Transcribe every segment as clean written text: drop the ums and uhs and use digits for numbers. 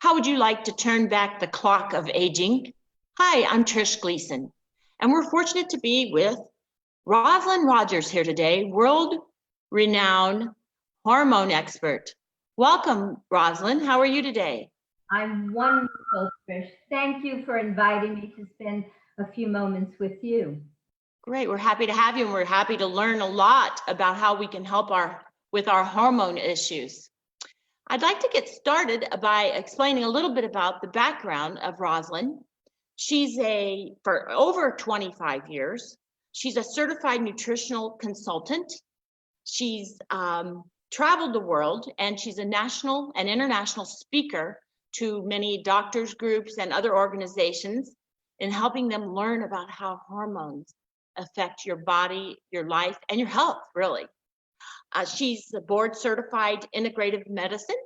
How would you like to turn back the clock of aging? Hi, I'm Trish Gleason, and we're fortunate to be with Roslyn Rogers here today, world-renowned hormone expert. Welcome, Roslyn. How are you today? I'm wonderful, Trish. Thank you for inviting me to spend a few moments with you. Great. We're happy to have you, and we're happy to learn a lot about how we can help with our hormone issues. I'd like to get started by explaining a little bit about the background of Roslyn. She's for over 25 years, she's a certified nutritional consultant. She's traveled the world, and she's a national and international speaker to many doctors groups and other organizations in helping them learn about how hormones affect your body, your life, and your health, really. She's a board certified integrative medicine.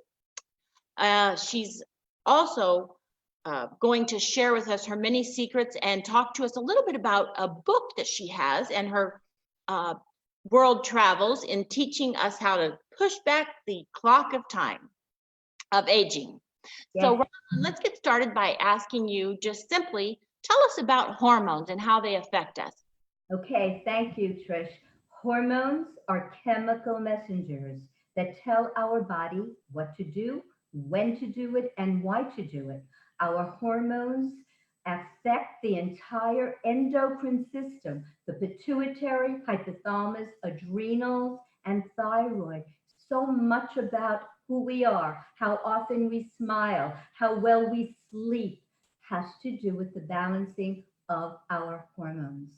She's also going to share with us her many secrets and talk to us a little bit about a book that she has and her world travels in teaching us how to push back the clock of time of aging. Yes. So Roslyn, let's get started by asking you just simply, tell us about hormones and how they affect us. Okay, thank you, Trish. Hormones are chemical messengers that tell our body what to do, when to do it, and why to do it. Our hormones affect the entire endocrine system, the pituitary, hypothalamus, adrenals, and thyroid. So much about who we are, how often we smile, how well we sleep, has to do with the balancing of our hormones.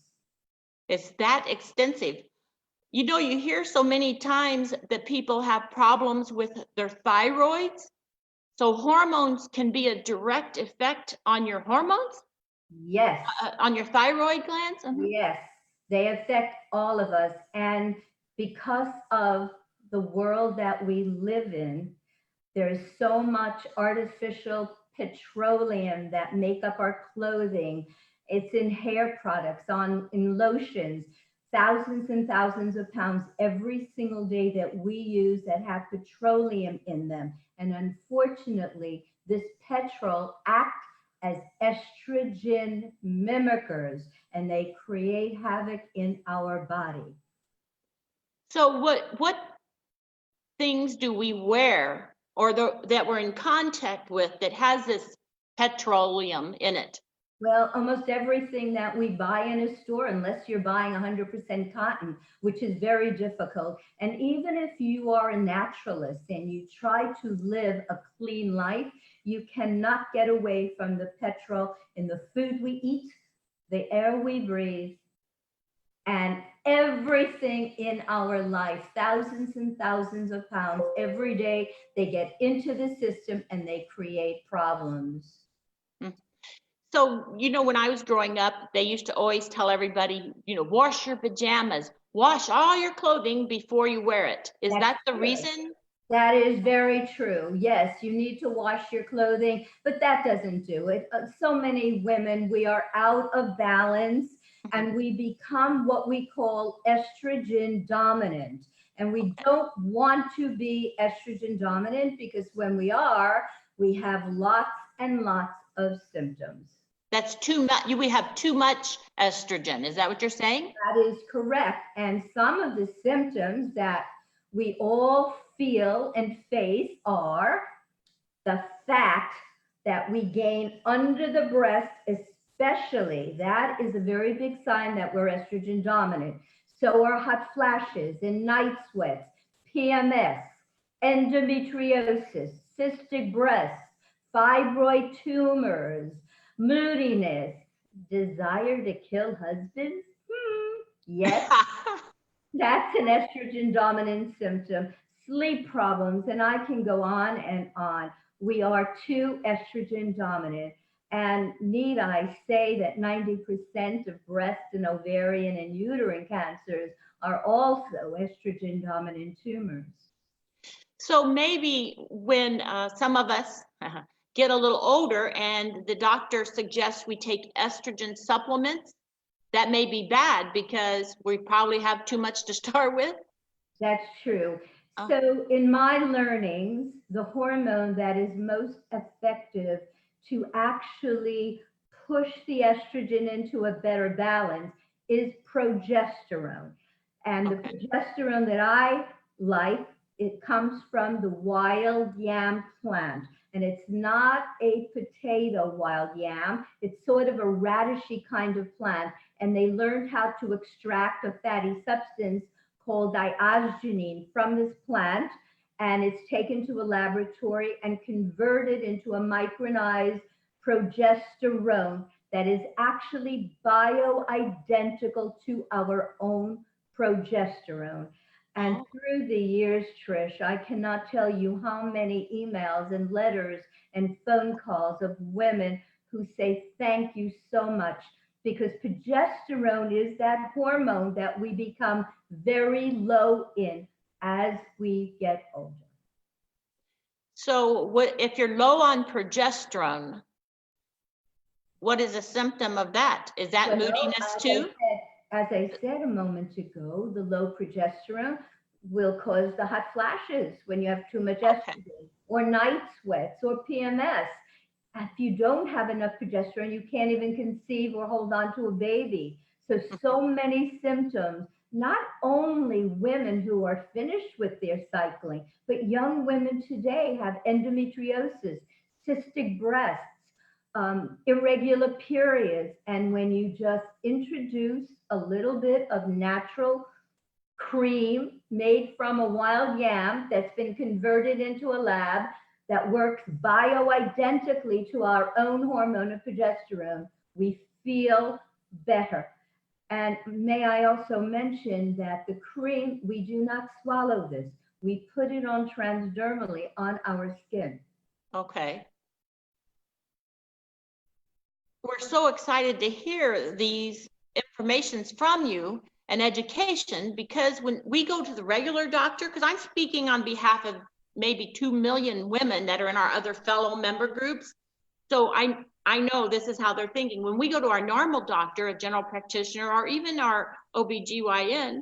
It's that extensive. You know, you hear so many times that people have problems with their thyroids. So hormones can be a direct effect on your hormones? Yes. On your thyroid glands? Yes, they affect all of us. And because of the world that we live in, there's so much artificial petroleum that make up our clothing. It's in hair products, in lotions, thousands and thousands of pounds every single day that we use that have petroleum in them. And unfortunately, this petrol acts as estrogen mimickers, and they create havoc in our body. So what things do we wear or that we're in contact with that has this petroleum in it? Well, almost everything that we buy in a store, unless you're buying 100% cotton, which is very difficult. And even if you are a naturalist and you try to live a clean life, you cannot get away from the petrol in the food we eat, the air we breathe, and everything in our life. Thousands and thousands of pounds every day, they get into the system and they create problems. So, you know, when I was growing up, they used to always tell everybody, wash your pajamas, wash all your clothing before you wear it. Is that the reason? That is very true. Yes, you need to wash your clothing, but that doesn't do it. So many women, we are out of balance and we become what we call estrogen dominant. And we don't want to be estrogen dominant because when we are, we have lots and lots of symptoms. That's too much. We have too much estrogen. Is that what you're saying? That is correct. And some of the symptoms that we all feel and face are the fat that we gain under the breast, especially. That is a very big sign that we're estrogen dominant. So are hot flashes and night sweats, PMS, endometriosis, cystic breasts, fibroid tumors, moodiness, desire to kill husbands? Yes, that's an estrogen dominant symptom. Sleep problems, and I can go on and on. We are too estrogen dominant. And need I say that 90% of breast and ovarian and uterine cancers are also estrogen dominant tumors. So maybe when some of us get a little older and the doctor suggests we take estrogen supplements, that may be bad because we probably have too much to start with. That's true. Oh, So in my learnings, the hormone that is most effective to actually push the estrogen into a better balance is progesterone. And the okay. progesterone that I like, it comes from the wild yam plant. And it's not a potato wild yam. It's sort of a radishy kind of plant. And they learned how to extract a fatty substance called diosgenine from this plant, and it's taken to a laboratory and converted into a micronized progesterone that is actually bioidentical to our own progesterone. And Oh, through the years, Trish, I cannot tell you how many emails and letters and phone calls of women who say, thank you so much, because progesterone is that hormone that we become very low in as we get older. so what if you're low on progesterone? What is a symptom of that? Is that Well, moodiness too? as I said a moment ago, the low progesterone will cause the hot flashes when you have too much Okay. estrogen, or night sweats, or PMS. If you don't have enough progesterone, you can't even conceive or hold on to a baby. So many symptoms, not only women who are finished with their cycling, but young women today have endometriosis, cystic breasts, irregular periods. And when you just introduce a little bit of natural cream made from a wild yam that's been converted into a lab that works bioidentically to our own hormone of progesterone, we feel better. And may I also mention that the cream, we do not swallow this. We put it on transdermally on our skin. Okay. We're so excited to hear these informations from you and education, because when we go to the regular doctor, because I'm speaking on behalf of maybe 2 million women that are in our other fellow member groups. So I know this is how they're thinking. When we go to our normal doctor, a general practitioner, or even our OBGYN,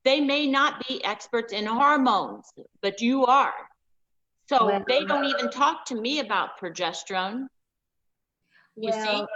they may not be experts in hormones, but you are. So Well, they don't even talk to me about progesterone. You see? well,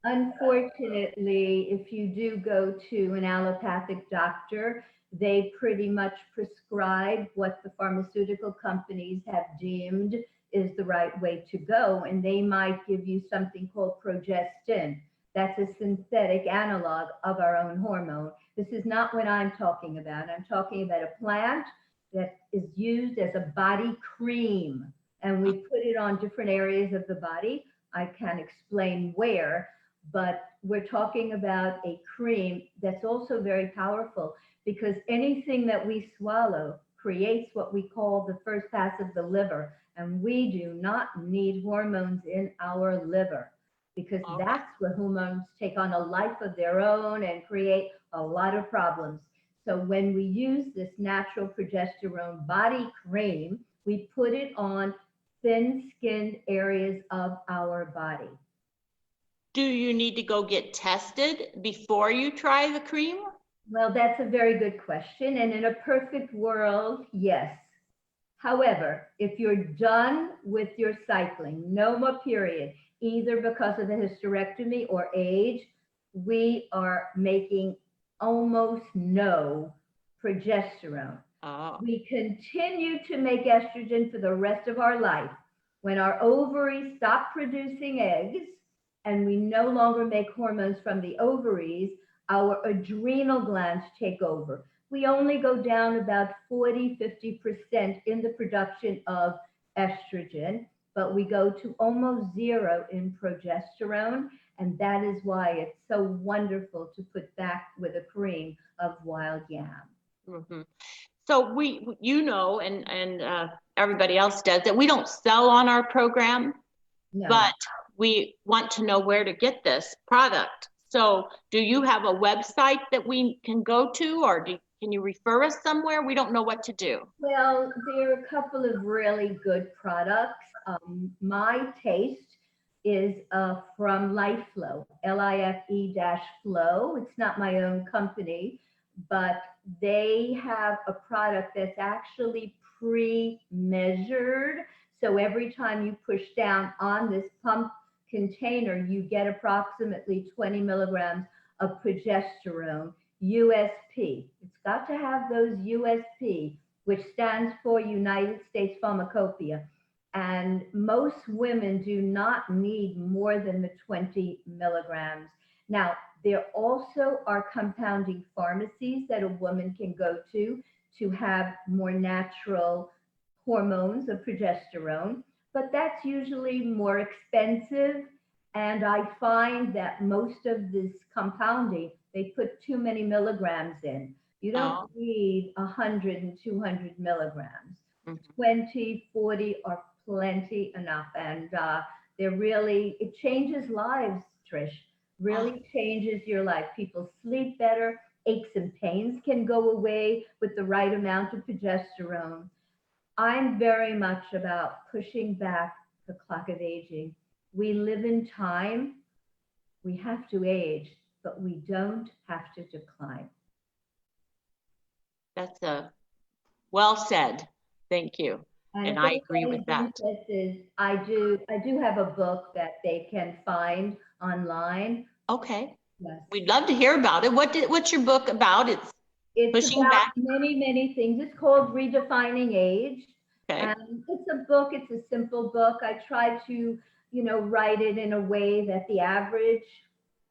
unfortunately, if you do go to an allopathic doctor, they pretty much prescribe what the pharmaceutical companies have deemed is the right way to go. And they might give you something called progestin. That's a synthetic analog of our own hormone. This is not what I'm talking about. I'm talking about a plant that is used as a body cream. And we put it on different areas of the body. I can't explain where, but we're talking about a cream that's also very powerful, because anything that we swallow creates what we call the first pass of the liver. And we do not need hormones in our liver, because Okay. that's where hormones take on a life of their own and create a lot of problems. So when we use this natural progesterone body cream, we put it on thin-skinned areas of our body. Do you need to go get tested before you try the cream? Well, that's a very good question. And in a perfect world, yes. However, if you're done with your cycling, no more period, either because of a hysterectomy or age, we are making almost no progesterone. Oh, We continue to make estrogen for the rest of our life. When our ovaries stop producing eggs and we no longer make hormones from the ovaries, our adrenal glands take over. We only go down about 40–50% in the production of estrogen, but we go to almost zero in progesterone. And that is why it's so wonderful to put back with a cream of wild yam. mm-hmm. So and everybody else does, that we don't sell on our program, No. but we want to know where to get this product. So do you have a website that we can go to, or can you refer us somewhere? We don't know what to do. Well, there are a couple of really good products. My taste is from LifeFlow, LIFE-Flow. It's not my own company, but they have a product that's actually pre-measured. So every time you push down on this pump container, you get approximately 20 milligrams of progesterone, USP. It's got to have those USP, which stands for United States Pharmacopoeia. And most women do not need more than the 20 milligrams. Now, there also are compounding pharmacies that a woman can go to have more natural hormones of progesterone, but that's usually more expensive. And I find that most of this compounding, they put too many milligrams in. You don't Oh. need 100 and 200 milligrams. Mhm. 20, 40 are plenty enough. And they're really, it changes lives, Trish. Really changes your life. People sleep better. Aches and pains can go away with the right amount of progesterone. I'm very much about pushing back the clock of aging. We live in time. We have to age, but we don't have to decline. That's well said. Thank you. And And if I agree with anybody's that. interested, I do have a book that they can find online. Okay. Yes. We'd love to hear about it. What's your book about? It's Pushing about back. many, many things. It's called Redefining Age. Okay. And it's a book, it's a simple book. I try to, write it in a way that the average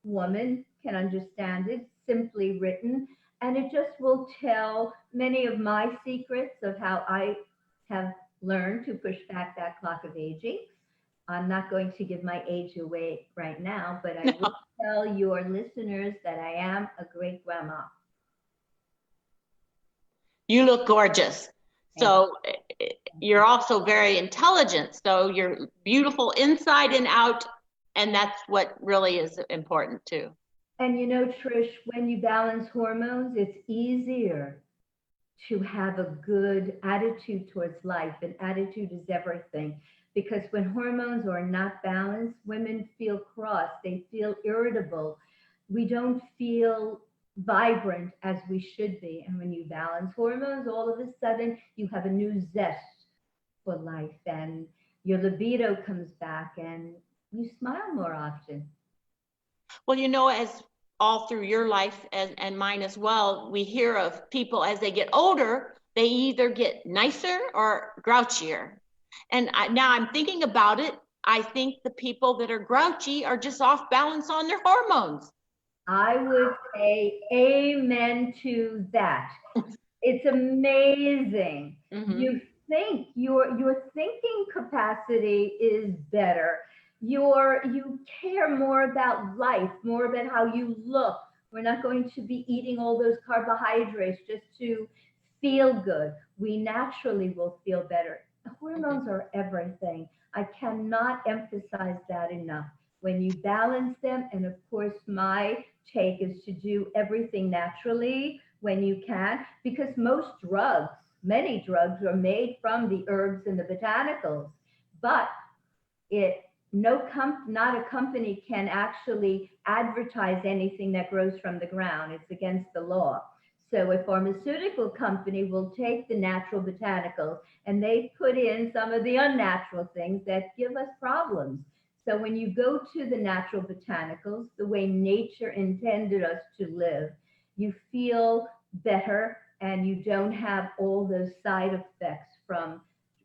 woman can understand it, simply written. And it just will tell many of my secrets of how I have learned to push back that clock of aging. I'm not going to give my age away right now, but I will tell your listeners that I am a great grandma. You look gorgeous. So you're also very intelligent. So you're beautiful inside and out. And that's what really is important too. And Trish, when you balance hormones, it's easier to have a good attitude towards life. And attitude is everything. Because when hormones are not balanced, women feel cross, they feel irritable. We don't feel vibrant as we should be. And when you balance hormones, all of a sudden you have a new zest for life and your libido comes back and you smile more often. Well, as all through your life and mine as well, we hear of people as they get older, they either get nicer or grouchier. And now I'm thinking about it. I think the people that are grouchy are just off balance on their hormones. I would say amen to that. It's amazing. Mm-hmm. You think your thinking capacity is better. You care more about life, more about how you look. We're not going to be eating all those carbohydrates just to feel good. We naturally will feel better. Hormones are everything. I cannot emphasize that enough. When you balance them, and of course, my take is to do everything naturally when you can, because many drugs are made from the herbs and the botanicals, but not a company can actually advertise anything that grows from the ground. It's against the law. So a pharmaceutical company will take the natural botanicals and they put in some of the unnatural things that give us problems. So when you go to the natural botanicals, the way nature intended us to live, you feel better and you don't have all those side effects from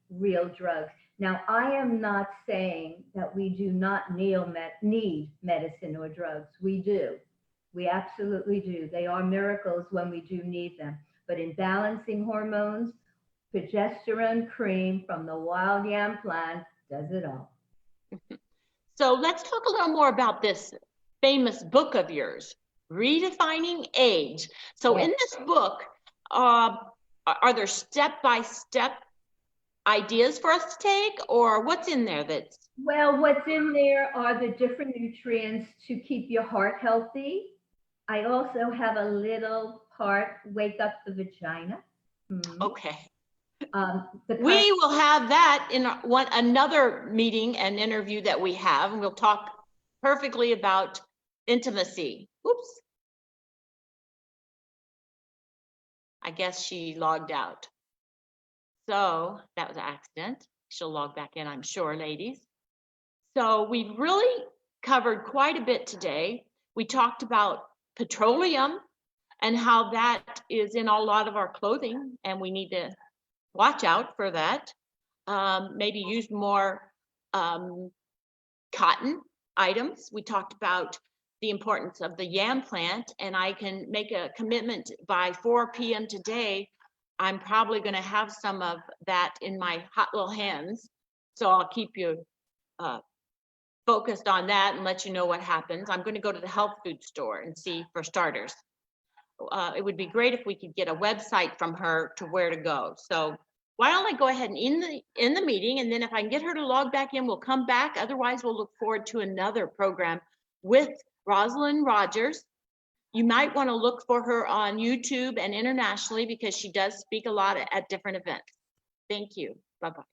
real drugs. Now, I am not saying that we do not need medicine or drugs. We do. We absolutely do. They are miracles when we do need them. But in balancing hormones, progesterone cream from the wild yam plant does it all. So let's talk a little more about this famous book of yours, Redefining Age. So in this book, are there step-by-step ideas for us to take, or what's in there that's... Well, what's in there are the different nutrients to keep your heart healthy. I also have a little part, wake up the vagina. Okay. We will have that in another meeting and interview that we have, and we'll talk perfectly about intimacy. Oops. I guess she logged out. So that was an accident. She'll log back in, I'm sure, ladies. So we've really covered quite a bit today. We talked about petroleum and how that is in a lot of our clothing, and we need to watch out for that. Maybe use more cotton items. We talked about the importance of the yam plant, and I can make a commitment by 4 p.m. today. I'm probably going to have some of that in my hot little hands. So I'll keep you focused on that and let you know what happens. I'm going to go to the health food store and see for starters. It would be great if we could get a website from her to where to go. So why don't I go ahead and end the meeting, and then if I can get her to log back in, we'll come back. Otherwise, we'll look forward to another program with Roslyn Rogers. You might want to look for her on YouTube and internationally because she does speak a lot at different events. Thank you. Bye-bye.